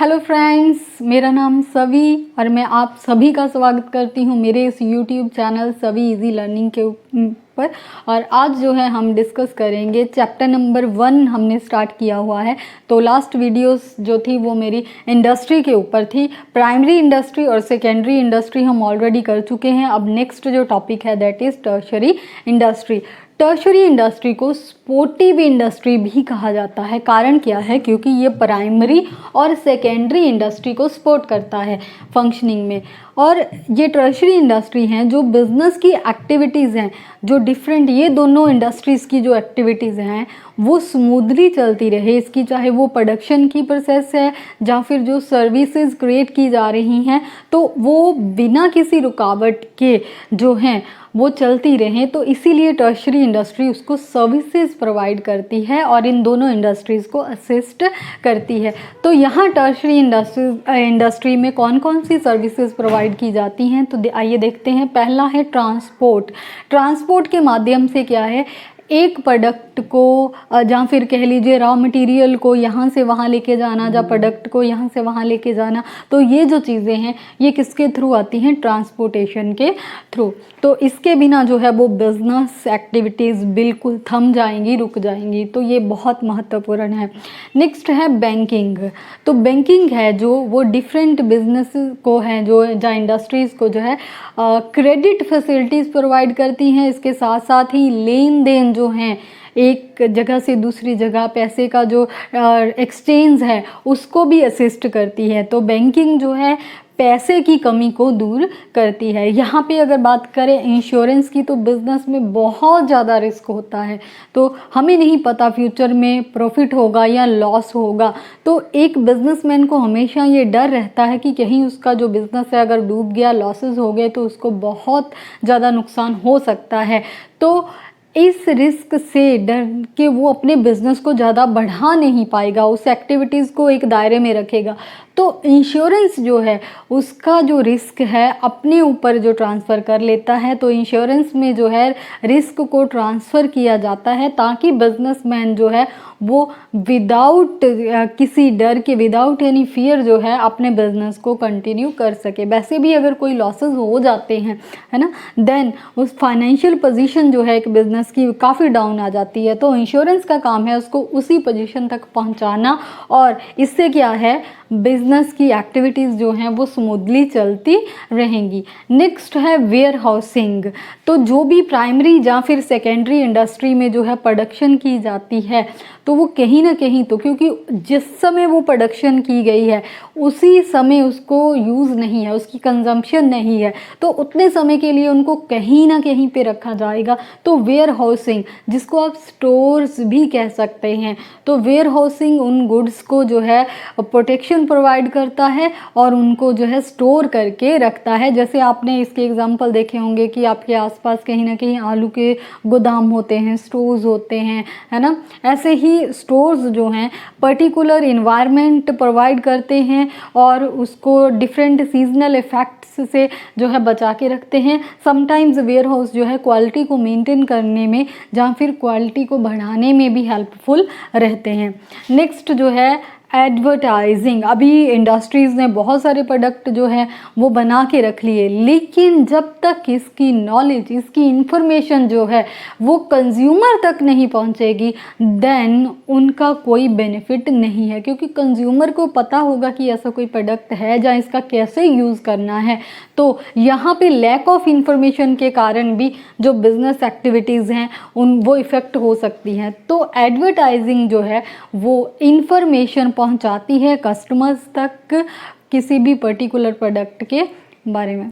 Hello friends, मेरा नाम सवी और मैं आप सभी का स्वागत करती हूँ मेरे इस यूट्यूब चैनल सवी इजी लर्निंग के ऊपर। और आज जो है हम डिस्कस करेंगे चैप्टर नंबर 1 हमने स्टार्ट किया हुआ है। तो लास्ट वीडियोस जो थी वो मेरी इंडस्ट्री के ऊपर थी। प्राइमरी इंडस्ट्री और सेकेंडरी इंडस्ट्री हम ऑलरेडी कर चुके हैं। अब नेक्स्ट जो टॉपिक है that is tertiary industry. Tertiary industry को स्पोर्टिव इंडस्ट्री भी कहा जाता है। कारण क्या है? क्योंकि ये प्राइमरी और सेकेंडरी इंडस्ट्री को सपोर्ट करता है फंक्शनिंग में। और ये टर्शरी इंडस्ट्री हैं जो बिज़नेस की एक्टिविटीज़ हैं, जो डिफरेंट ये दोनों इंडस्ट्रीज़ की जो एक्टिविटीज़ हैं वो स्मूथली चलती रहे। इसकी चाहे वो प्रोडक्शन की प्रोसेस है या फिर जो सर्विसेज क्रिएट की जा रही हैं तो वो बिना किसी रुकावट के जो हैं वो चलती रहें। तो इसीलिए टर्शरी इंडस्ट्री उसको सर्विसेज प्रोवाइड करती है और इन दोनों इंडस्ट्रीज़ को असिस्ट करती है। तो यहाँ टर्शरी इंडस्ट्री में कौन कौन सी सर्विसेज प्रोवाइड की जाती हैं तो आइए देखते हैं। पहला है ट्रांसपोर्ट। ट्रांसपोर्ट के माध्यम से क्या है, एक प्रोडक्ट को या फिर कह लीजिए रॉ मटेरियल को यहाँ से वहाँ लेके जाना या प्रोडक्ट को यहाँ से वहाँ लेके जाना, तो ये जो चीज़ें हैं ये किसके थ्रू आती हैं? ट्रांसपोर्टेशन के थ्रू। तो इसके बिना जो है वो बिज़नेस एक्टिविटीज़ बिल्कुल थम जाएंगी, रुक जाएंगी। तो ये बहुत महत्वपूर्ण है। नेक्स्ट है बैंकिंग। तो बैंकिंग है जो वो डिफरेंट बिजनेस को है जो या इंडस्ट्रीज़ को जो है क्रेडिट फैसिलिटीज़ प्रोवाइड करती हैं। इसके साथ साथ ही लेन देन जो हैं एक जगह से दूसरी जगह पैसे का जो एक्सचेंज है उसको भी असिस्ट करती है। तो बैंकिंग जो है पैसे की कमी को दूर करती है। यहाँ पे अगर बात करें इंश्योरेंस की तो बिज़नेस में बहुत ज़्यादा रिस्क होता है, तो हमें नहीं पता फ्यूचर में प्रॉफिट होगा या लॉस होगा। तो एक बिजनेसमैन को हमेशा ये डर रहता है कि कहीं उसका जो बिज़नेस है अगर डूब गया, लॉसेस हो गए तो उसको बहुत ज़्यादा नुकसान हो सकता है। तो इस रिस्क से डर के वो अपने बिज़नेस को ज़्यादा बढ़ा नहीं पाएगा, उस एक्टिविटीज़ को एक दायरे में रखेगा। तो इंश्योरेंस जो है उसका जो रिस्क है अपने ऊपर जो ट्रांसफ़र कर लेता है। तो इंश्योरेंस में जो है रिस्क को ट्रांसफ़र किया जाता है ताकि बिजनेसमैन जो है वो विदाउट किसी डर के, विदाउट एनी फियर जो है अपने बिजनेस को कंटिन्यू कर सके। वैसे भी अगर कोई लॉसेस हो जाते हैं, है ना, देन उस फाइनेंशियल पोजीशन जो है एक बिज़नेस की काफ़ी डाउन आ जाती है। तो इंश्योरेंस का काम है उसको उसी पोजीशन तक पहुंचाना और इससे क्या है बिज़नेस की एक्टिविटीज़ जो हैं वो स्मूथली चलती रहेंगी। नेक्स्ट है वेयर हाउसिंग। तो जो भी प्राइमरी या फिर सेकेंडरी इंडस्ट्री में जो है प्रोडक्शन की जाती है तो वो कहीं ना कहीं, तो क्योंकि जिस समय वो प्रोडक्शन की गई है उसी समय उसको यूज़ नहीं है, उसकी कंजम्पशन नहीं है, तो उतने समय के लिए उनको कहीं ना कहीं पे रखा जाएगा। तो वेयर हाउसिंग, जिसको आप स्टोर्स भी कह सकते हैं, तो वेयर हाउसिंग उन गुड्स को जो है प्रोटेक्शन प्रोवाइड करता है और उनको जो है स्टोर करके रखता है। जैसे आपने इसके एग्जांपल देखे होंगे कि आपके आसपास कहीं ना कहीं आलू के गोदाम होते हैं, स्टोर्स होते हैं, है ना। ऐसे ही स्टोर्स जो हैं पर्टिकुलर इन्वायरमेंट प्रोवाइड करते हैं और उसको डिफरेंट सीजनल इफ़ेक्ट्स से जो है बचा के रखते हैं। समटाइम्स वेयर हाउस जो है क्वालिटी को मेंटेन करने में या फिर क्वालिटी को बढ़ाने में भी हेल्पफुल रहते हैं। नेक्स्ट जो है एडवर्टाइजिंग। अभी इंडस्ट्रीज़ ने बहुत सारे प्रोडक्ट जो है वो बना के रख लिए, लेकिन जब तक इसकी नॉलेज, इसकी इंफॉर्मेशन जो है वो कंज्यूमर तक नहीं पहुंचेगी देन उनका कोई बेनिफिट नहीं है। क्योंकि कंज्यूमर को पता होगा कि ऐसा कोई प्रोडक्ट है या इसका कैसे यूज़ करना है। तो यहाँ पे लैक ऑफ इंफॉर्मेशन के कारण भी जो बिज़नेस एक्टिविटीज़ हैं वो इफ़ेक्ट हो सकती हैं। तो एडवर्टाइजिंग जो है वो इंफॉर्मेशन पहुंचाती है कस्टमर्स तक किसी भी पर्टिकुलर प्रोडक्ट के बारे में।